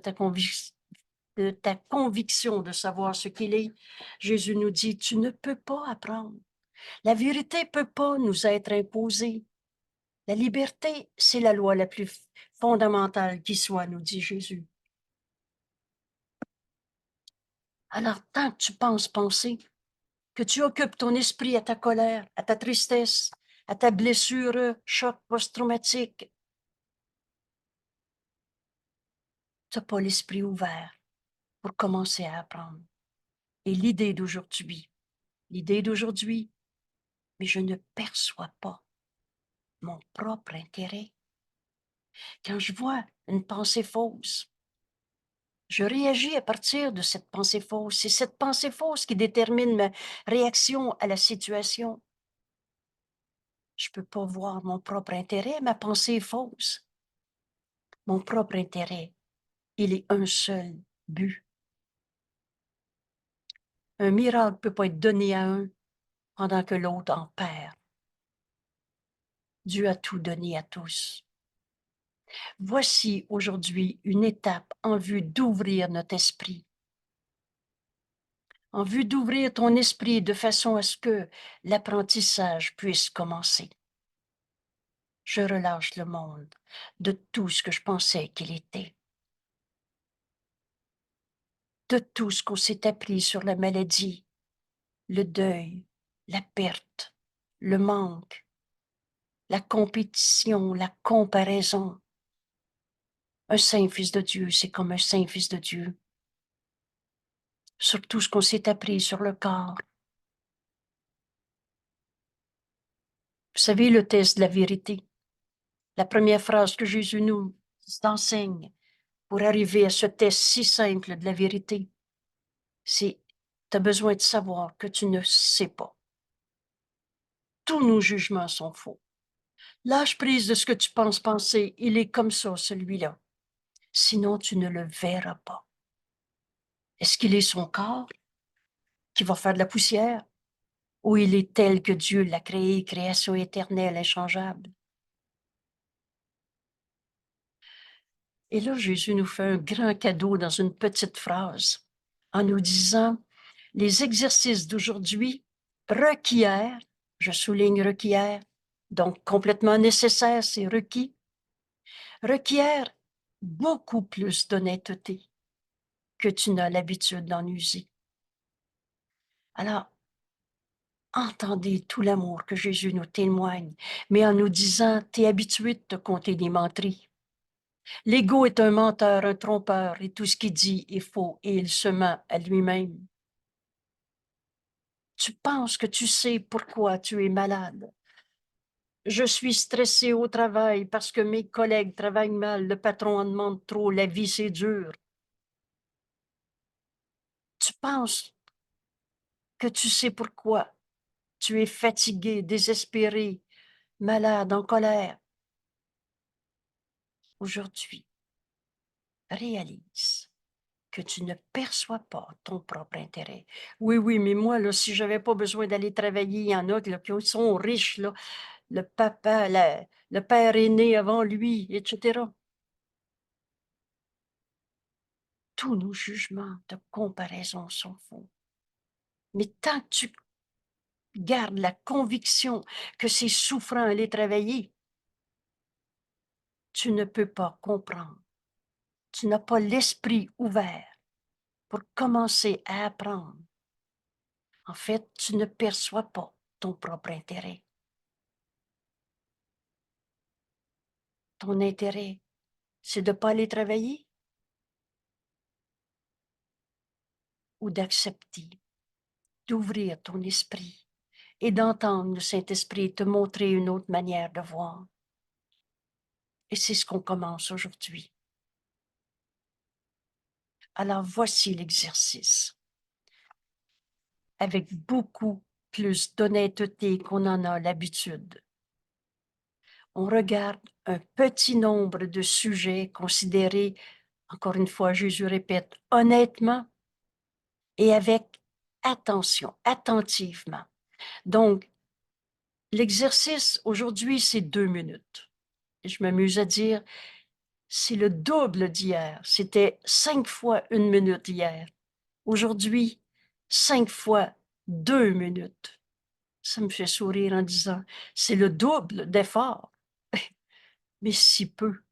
ta conviction de savoir ce qu'il est, Jésus nous dit, tu ne peux pas apprendre. La vérité ne peut pas nous être imposée. La liberté, c'est la loi la plus fondamentale qui soit, nous dit Jésus. Alors, tant que tu penses penser, que tu occupes ton esprit à ta colère, à ta tristesse, à ta blessure, choc post-traumatique, tu n'as pas l'esprit ouvert pour commencer à apprendre. Et l'idée d'aujourd'hui, mais je ne perçois pas mon propre intérêt. Quand je vois une pensée fausse, je réagis à partir de cette pensée fausse. C'est cette pensée fausse qui détermine ma réaction à la situation. Je ne peux pas voir mon propre intérêt, ma pensée est fausse. Mon propre intérêt, il est un seul but. Un miracle ne peut pas être donné à un pendant que l'autre en perd. Dieu a tout donné à tous. Voici aujourd'hui une étape en vue d'ouvrir notre esprit, en vue d'ouvrir ton esprit de façon à ce que l'apprentissage puisse commencer. Je relâche le monde de tout ce que je pensais qu'il était, de tout ce qu'on s'est appris sur la maladie, le deuil, la perte, le manque, la compétition, la comparaison. Un saint fils de Dieu, c'est comme un saint fils de Dieu. Sur tout ce qu'on s'est appris sur le corps. Vous savez, le test de la vérité. La première phrase que Jésus nous enseigne pour arriver à ce test si simple de la vérité, c'est tu as besoin de savoir que tu ne sais pas. Tous nos jugements sont faux. Lâche prise de ce que tu penses penser. Il est comme ça, celui-là. Sinon, tu ne le verras pas. Est-ce qu'il est son corps qui va faire de la poussière? Ou il est tel que Dieu l'a créé, création éternelle, inchangeable? Et là, Jésus nous fait un grand cadeau dans une petite phrase en nous disant, les exercices d'aujourd'hui requièrent, je souligne requièrent, donc complètement nécessaire, c'est requis, requièrent beaucoup plus d'honnêteté que tu n'as l'habitude d'en user. Alors, entendez tout l'amour que Jésus nous témoigne, mais en nous disant, t'es habitué de te compter des menteries. L'ego est un menteur, un trompeur, et tout ce qu'il dit est faux, et il se ment à lui-même. Tu penses que tu sais pourquoi tu es malade. Je suis stressé au travail parce que mes collègues travaillent mal, le patron en demande trop, la vie c'est dur. Tu penses que tu sais pourquoi tu es fatigué, désespéré, malade, en colère. Aujourd'hui, réalise que tu ne perçois pas ton propre intérêt. Oui, oui, mais moi, là, si j'avais pas besoin d'aller travailler, il y en a là, qui sont riches, là, le papa, le père est né avant lui, etc. Tous nos jugements de comparaison sont faux. Mais tant que tu gardes la conviction que c'est souffrant aller travailler, tu ne peux pas comprendre. Tu n'as pas l'esprit ouvert pour commencer à apprendre. En fait, tu ne perçois pas ton propre intérêt. Ton intérêt, c'est de ne pas aller travailler ou d'accepter, d'ouvrir ton esprit et d'entendre le Saint-Esprit te montrer une autre manière de voir. Et c'est ce qu'on commence aujourd'hui. Alors voici l'exercice. Avec beaucoup plus d'honnêteté qu'on en a l'habitude. On regarde un petit nombre de sujets considérés, encore une fois, Jésus répète, honnêtement et avec attention, attentivement. Donc, l'exercice aujourd'hui, c'est 2 minutes. Et je m'amuse à dire, c'est le double d'hier. C'était 5 fois 1 minute hier. Aujourd'hui, 5 fois 2 minutes. Ça me fait sourire en disant, c'est le double d'effort, mais si peu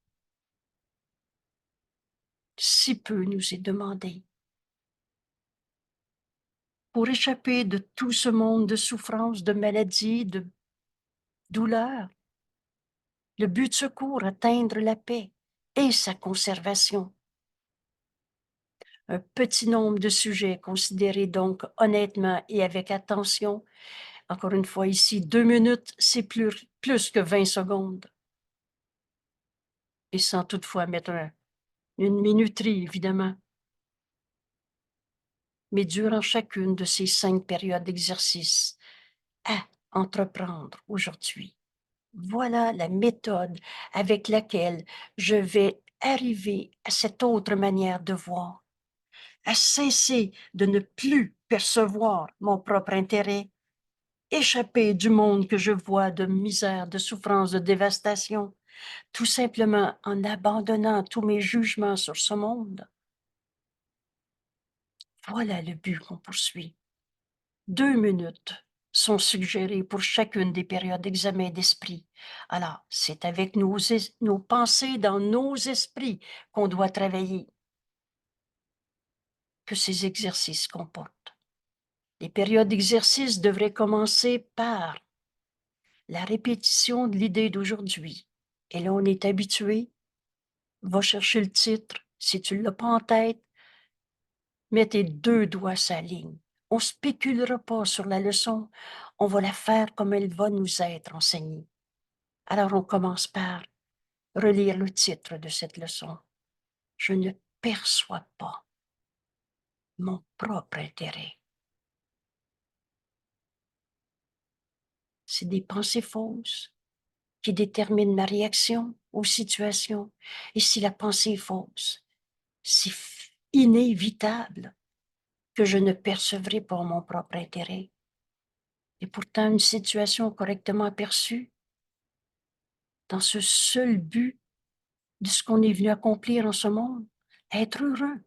nous est demandé. Pour échapper de tout ce monde de souffrance, de maladie, de douleur, le but de secours, atteindre la paix et sa conservation. Un petit nombre de sujets considérés donc honnêtement et avec attention. Encore une fois ici, 2 minutes, c'est plus que 20 secondes. Et sans toutefois mettre une minuterie, évidemment. Mais durant chacune de ces 5 périodes d'exercice à entreprendre aujourd'hui, voilà la méthode avec laquelle je vais arriver à cette autre manière de voir, à cesser de ne plus percevoir mon propre intérêt, échapper du monde que je vois de misère, de souffrance, de dévastation, tout simplement en abandonnant tous mes jugements sur ce monde. Voilà le but qu'on poursuit. 2 minutes sont suggérées pour chacune des périodes d'examen d'esprit. Alors, c'est avec nos pensées dans nos esprits qu'on doit travailler, que ces exercices comportent. Les périodes d'exercice devraient commencer par la répétition de l'idée d'aujourd'hui. Et là, on est habitué. Va chercher le titre. Si tu ne l'as pas en tête, mets tes 2 doigts sur la ligne. On ne spéculera pas sur la leçon. On va la faire comme elle va nous être enseignée. Alors, on commence par relire le titre de cette leçon. Je ne perçois pas mon propre intérêt. C'est des pensées fausses qui déterminent ma réaction aux situations. Et si la pensée est fausse, c'est inévitable que je ne percevrai pas mon propre intérêt. Et pourtant, une situation correctement perçue, dans ce seul but de ce qu'on est venu accomplir en ce monde, être heureux,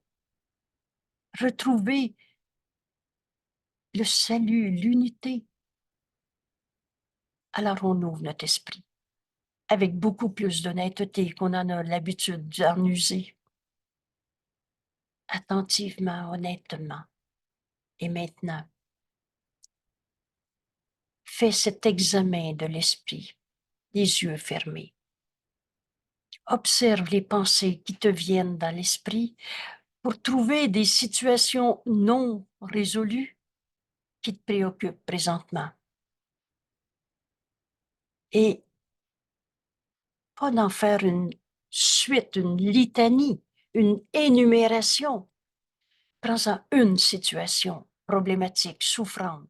retrouver le salut, l'unité. Alors on ouvre notre esprit avec beaucoup plus d'honnêteté qu'on en a l'habitude d'en user. Attentivement, honnêtement. Et maintenant, fais cet examen de l'esprit, les yeux fermés. Observe les pensées qui te viennent dans l'esprit pour trouver des situations non résolues qui te préoccupent présentement. Et pas d'en faire une suite, une litanie, une énumération. Prends-en une situation problématique, souffrante,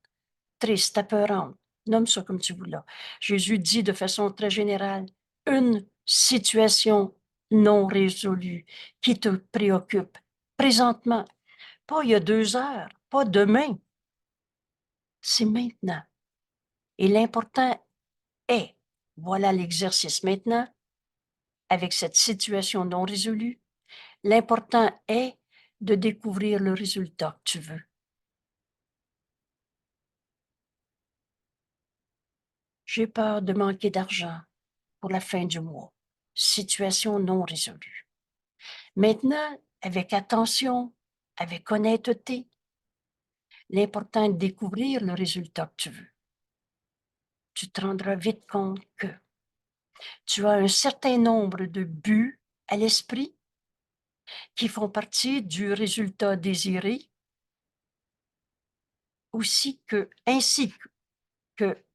triste, apeurante, nomme ça comme tu voudras. Jésus dit de façon très générale, une situation non résolue qui te préoccupe présentement, pas il y a 2 heures, pas demain, c'est maintenant. Et l'important est, voilà l'exercice maintenant, avec cette situation non résolue, l'important est de découvrir le résultat que tu veux. J'ai peur de manquer d'argent pour la fin du mois. Situation non résolue. Maintenant, avec attention, avec honnêteté, l'important est de découvrir le résultat que tu veux. Tu te rendras vite compte que tu as un certain nombre de buts à l'esprit qui font partie du résultat désiré, ainsi que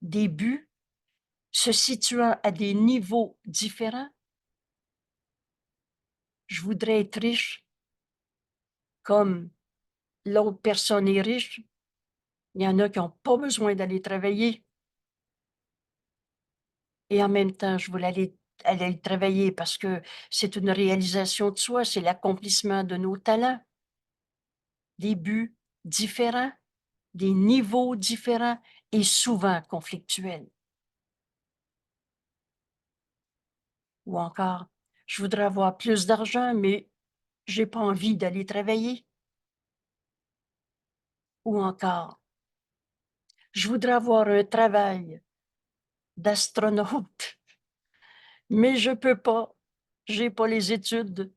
des buts se situant à des niveaux différents. Je voudrais être riche comme l'autre personne est riche. Il y en a qui n'ont pas besoin d'aller travailler. Et en même temps, je voulais aller travailler parce que c'est une réalisation de soi, c'est l'accomplissement de nos talents. Des buts différents, des niveaux différents et souvent conflictuels. Ou encore, je voudrais avoir plus d'argent, mais j'ai pas envie d'aller travailler. Ou encore, je voudrais avoir un travail d'astronaute, mais je peux pas, j'ai pas les études.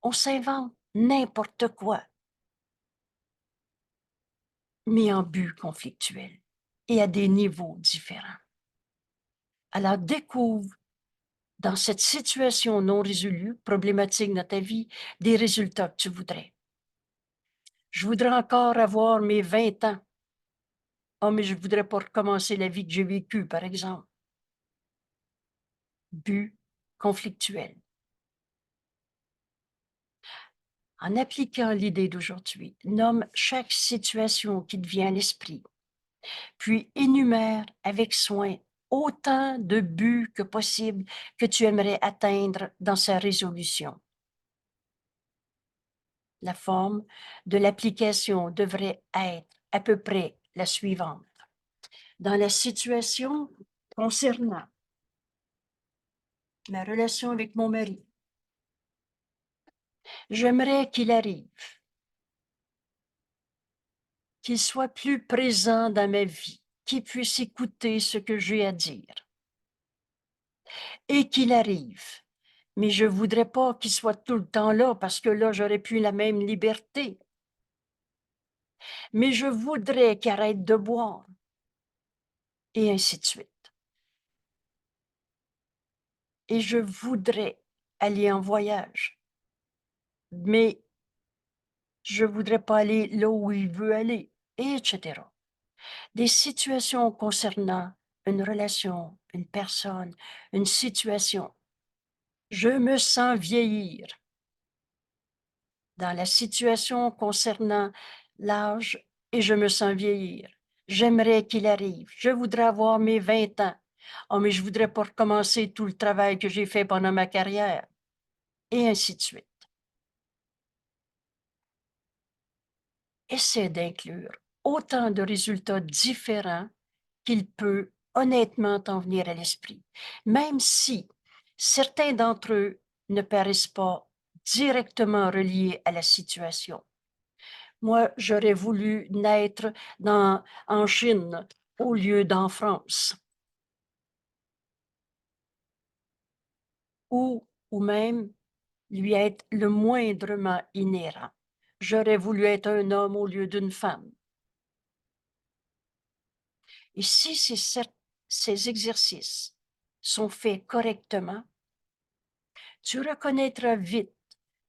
On s'invente n'importe quoi, mais en but conflictuel et à des niveaux différents. Alors découvre dans cette situation non résolue, problématique dans ta vie, des résultats que tu voudrais. Je voudrais encore avoir mes 20 ans. Oh, mais je ne voudrais pas recommencer la vie que j'ai vécue, par exemple. But conflictuel. En appliquant l'idée d'aujourd'hui, nomme chaque situation qui te vient à l'esprit, puis énumère avec soin autant de buts que possible que tu aimerais atteindre dans sa résolution. La forme de l'application devrait être à peu près la suivante. Dans la situation concernant ma relation avec mon mari, j'aimerais qu'il arrive, qu'il soit plus présent dans ma vie, qu'il puisse écouter ce que j'ai à dire et qu'il arrive. Mais je ne voudrais pas qu'il soit tout le temps là parce que là, j'aurais plus la même liberté. Mais je voudrais qu'il arrête de boire et ainsi de suite. Et je voudrais aller en voyage, mais je ne voudrais pas aller là où il veut aller, etc. Des situations concernant une relation, une personne, une situation. Je me sens vieillir. Dans la situation concernant l'âge et je me sens vieillir. J'aimerais qu'il arrive. Je voudrais avoir mes 20 ans. Oh, mais je voudrais pas recommencer tout le travail que j'ai fait pendant ma carrière. Et ainsi de suite. Essaie d'inclure autant de résultats différents qu'il peut honnêtement t'en venir à l'esprit, même si certains d'entre eux ne paraissent pas directement reliés à la situation. Moi, j'aurais voulu naître en Chine au lieu d'en France. Ou même lui être le moindrement inhérent. J'aurais voulu être un homme au lieu d'une femme. Et si ces exercices sont faits correctement, tu reconnaîtras vite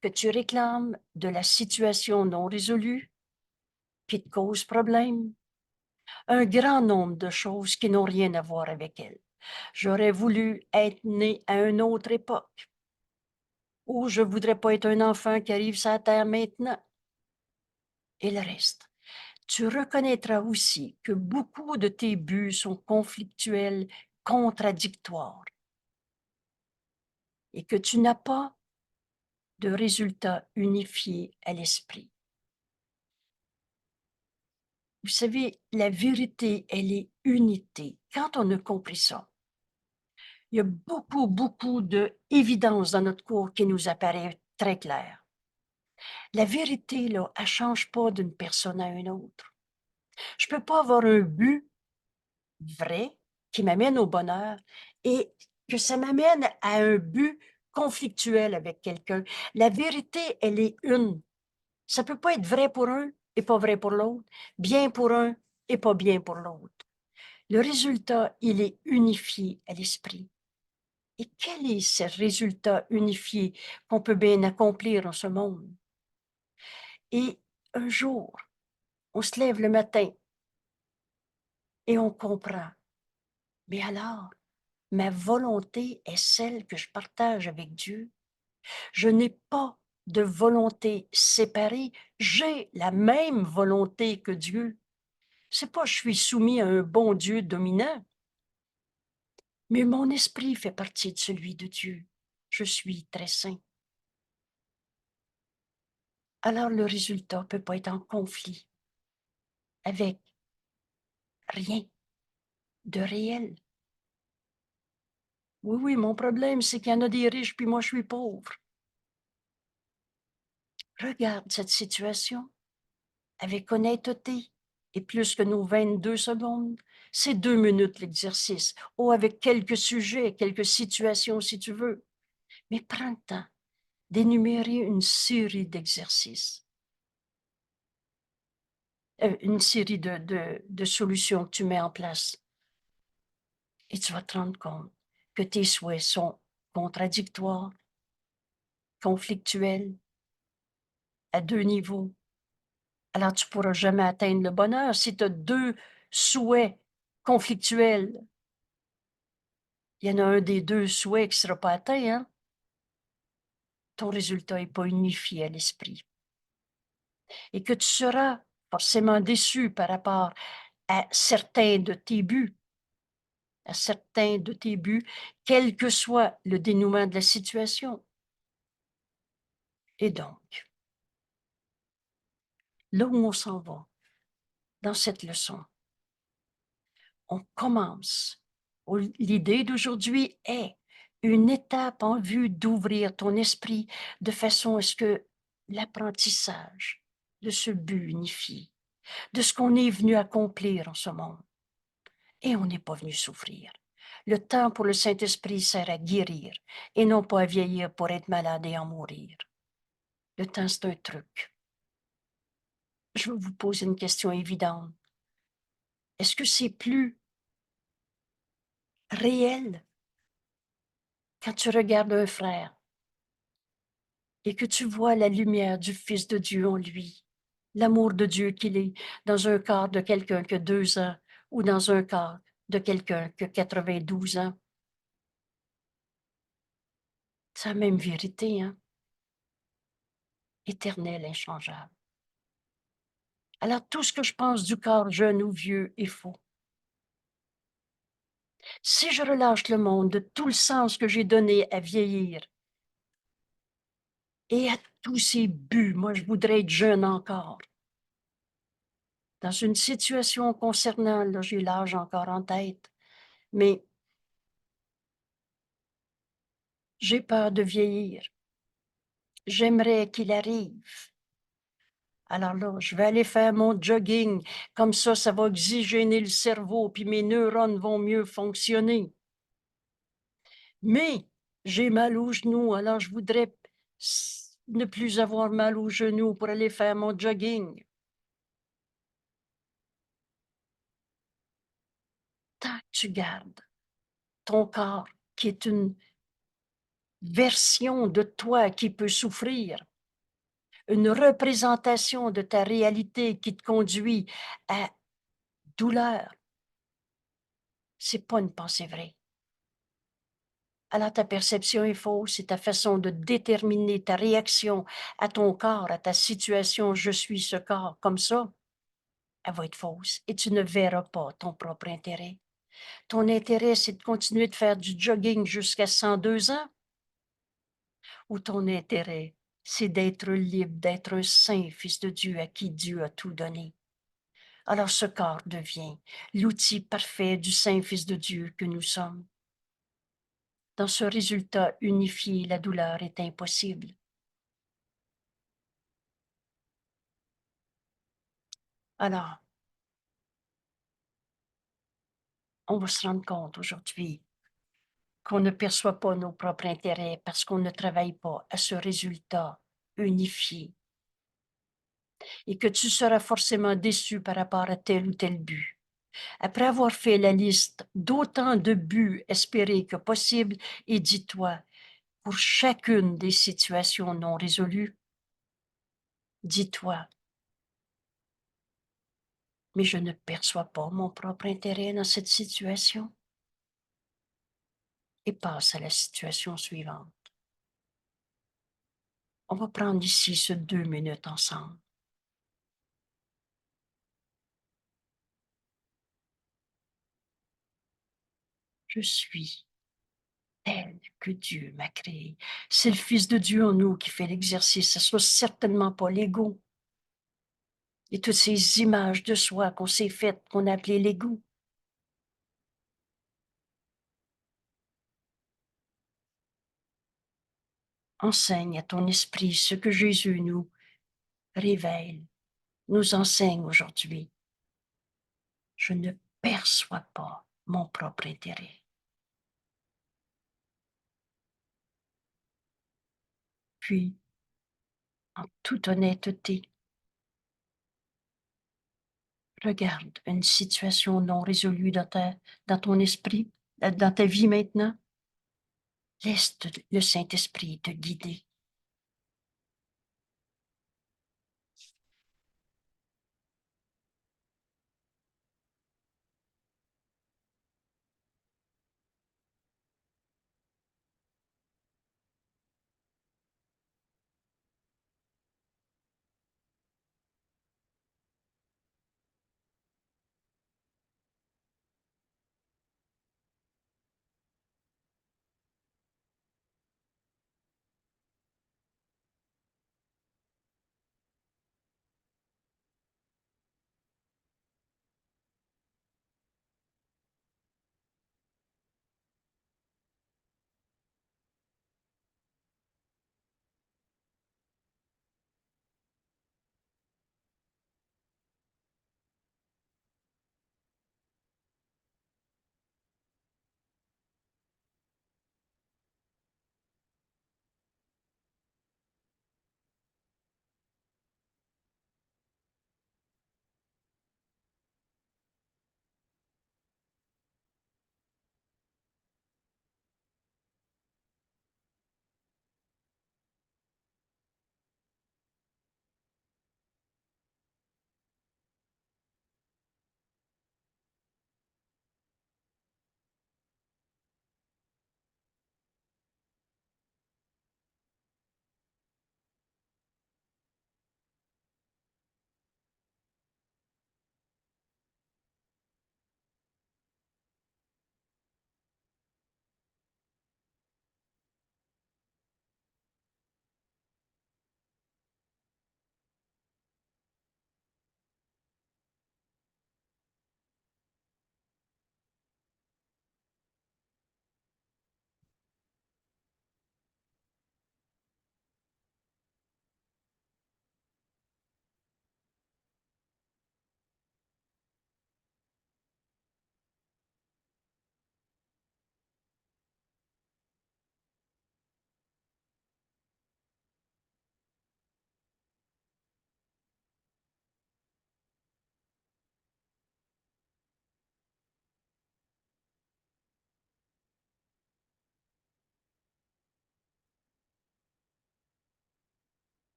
que tu réclames de la situation non résolue qui te cause problème, un grand nombre de choses qui n'ont rien à voir avec elle. J'aurais voulu être né à une autre époque. Ou je voudrais pas être un enfant qui arrive sur la terre maintenant. Et le reste. Tu reconnaîtras aussi que beaucoup de tes buts sont conflictuels, contradictoires, et que tu n'as pas de résultat unifié à l'esprit. Vous savez, la vérité, elle est unité. Quand on a compris ça, il y a beaucoup d'évidence dans notre cours qui nous apparaît très claire. La vérité, là, elle ne change pas d'une personne à une autre. Je ne peux pas avoir un but vrai qui m'amène au bonheur et que ça m'amène à un but conflictuel avec quelqu'un. La vérité, elle est une. Ça ne peut pas être vrai pour un et pas vrai pour l'autre, bien pour un et pas bien pour l'autre. Le résultat, il est unifié à l'esprit. Et quel est ce résultat unifié qu'on peut bien accomplir en ce monde? Et un jour, on se lève le matin et on comprend. Mais alors, ma volonté est celle que je partage avec Dieu. Je n'ai pas de volonté séparée. J'ai la même volonté que Dieu. C'est pas je suis soumis à un bon Dieu dominant, mais mon esprit fait partie de celui de Dieu. Je suis très saint. Alors le résultat ne peut pas être en conflit avec rien de réel. Oui, mon problème, c'est qu'il y en a des riches, puis moi, je suis pauvre. Regarde cette situation avec honnêteté et plus que nos 22 secondes. C'est 2 minutes l'exercice. Oh, avec quelques sujets, quelques situations si tu veux. Mais prends le temps d'énumérer une série d'exercices, une série de solutions que tu mets en place. Et tu vas te rendre compte que tes souhaits sont contradictoires, conflictuels, à 2 niveaux. Alors, tu ne pourras jamais atteindre le bonheur si tu as 2 souhaits conflictuels. Il y en a un des 2 souhaits qui ne sera pas atteint, hein? Ton résultat n'est pas unifié à l'esprit. Et que tu seras forcément déçu par rapport à certains de tes buts, quel que soit le dénouement de la situation. Et donc, là où on s'en va, dans cette leçon, on commence. L'idée d'aujourd'hui est une étape en vue d'ouvrir ton esprit de façon à ce que l'apprentissage de ce but unifié, de ce qu'on est venu accomplir en ce monde, et on n'est pas venu souffrir. Le temps pour le Saint-Esprit sert à guérir et non pas à vieillir pour être malade et en mourir. Le temps, c'est un truc. Je vais vous poser une question évidente. Est-ce que c'est plus réel quand tu regardes un frère et que tu vois la lumière du Fils de Dieu en lui, l'amour de Dieu qu'il est dans un corps de quelqu'un qui a 2 ans ou dans un corps de quelqu'un qui a 92 ans? C'est la même vérité, hein? Éternelle, inchangeable. Alors, tout ce que je pense du corps jeune ou vieux est faux. Si je relâche le monde de tout le sens que j'ai donné à vieillir et à tous ces buts, moi, je voudrais être jeune encore. Dans une situation concernant, là, j'ai l'âge encore en tête, mais j'ai peur de vieillir. J'aimerais qu'il arrive. Alors là, je vais aller faire mon jogging. Comme ça va oxygéner le cerveau, puis mes neurones vont mieux fonctionner. Mais j'ai mal aux genoux, alors je voudrais ne plus avoir mal aux genoux pour aller faire mon jogging. Tant que tu gardes ton corps, qui est une version de toi qui peut souffrir, une représentation de ta réalité qui te conduit à douleur, c'est pas une pensée vraie. Alors ta perception est fausse et ta façon de déterminer ta réaction à ton corps, à ta situation, je suis ce corps, comme ça, elle va être fausse et tu ne verras pas ton propre intérêt. Ton intérêt, c'est de continuer de faire du jogging jusqu'à 102 ans ou ton intérêt, c'est d'être libre, d'être un saint fils de Dieu à qui Dieu a tout donné. Alors ce corps devient l'outil parfait du saint fils de Dieu que nous sommes. Dans ce résultat unifié, la douleur est impossible. Alors, on va se rendre compte aujourd'hui qu'on ne perçoit pas nos propres intérêts parce qu'on ne travaille pas à ce résultat unifié et que tu seras forcément déçu par rapport à tel ou tel but. Après avoir fait la liste d'autant de buts espérés que possible, et dis-toi, pour chacune des situations non résolues, dis-toi, mais je ne perçois pas mon propre intérêt dans cette situation. Et passe à la situation suivante. On va prendre ici ce 2 minutes ensemble. Je suis tel que Dieu m'a créé. C'est le Fils de Dieu en nous qui fait l'exercice. Ce ne soit certainement pas l'ego. Et toutes ces images de soi qu'on s'est faites, qu'on a appelées l'ego. Enseigne à ton esprit ce que Jésus nous révèle, nous enseigne aujourd'hui. Je ne perçois pas mon propre intérêt. Puis, en toute honnêteté, regarde une situation non résolue dans ton esprit, dans ta vie maintenant. Laisse le Saint-Esprit te guider.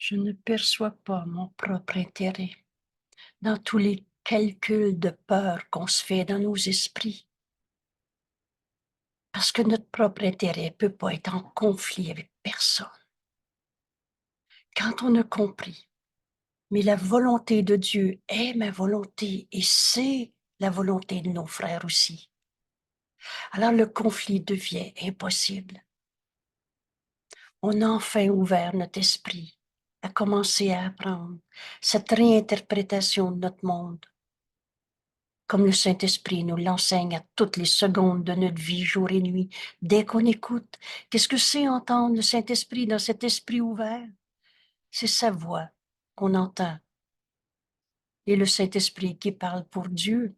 Je ne perçois pas mon propre intérêt dans tous les calculs de peur qu'on se fait dans nos esprits. Parce que notre propre intérêt ne peut pas être en conflit avec personne. Quand on a compris, mais la volonté de Dieu est ma volonté et c'est la volonté de nos frères aussi. Alors le conflit devient impossible. On a enfin ouvert notre esprit à commencer à apprendre cette réinterprétation de notre monde, comme le Saint-Esprit nous l'enseigne à toutes les secondes de notre vie, jour et nuit, dès qu'on écoute. Qu'est-ce que c'est entendre le Saint-Esprit dans cet esprit ouvert? C'est sa voix qu'on entend. Et le Saint-Esprit qui parle pour Dieu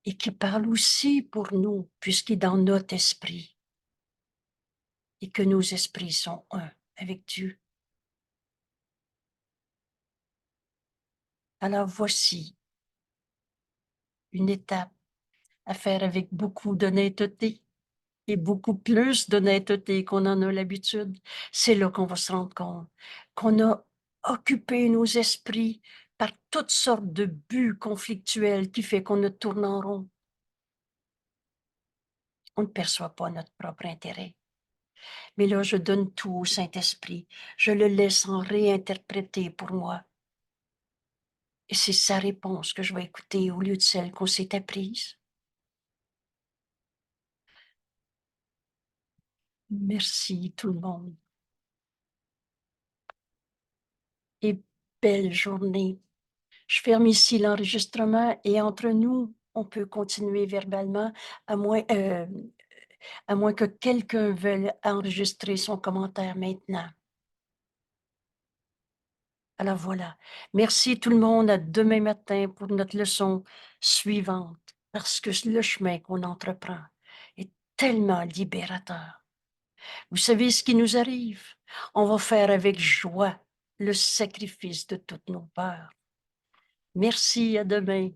et qui parle aussi pour nous, puisqu'il est dans notre esprit et que nos esprits sont un avec Dieu. Alors voici une étape à faire avec beaucoup d'honnêteté et beaucoup plus d'honnêteté qu'on en a l'habitude. C'est là qu'on va se rendre compte qu'on a occupé nos esprits par toutes sortes de buts conflictuels qui fait qu'on ne tourne en rond. On ne perçoit pas notre propre intérêt. Mais là, je donne tout au Saint-Esprit. Je le laisse en réinterpréter pour moi. Et c'est sa réponse que je vais écouter au lieu de celle qu'on s'est apprise. Merci tout le monde. Et belle journée. Je ferme ici l'enregistrement et entre nous, on peut continuer verbalement, à moins, à moins que quelqu'un veuille enregistrer son commentaire maintenant. Alors voilà. Merci tout le monde. À demain matin pour notre leçon suivante, parce que le chemin qu'on entreprend est tellement libérateur. Vous savez ce qui nous arrive? On va faire avec joie le sacrifice de toutes nos peurs. Merci, à demain.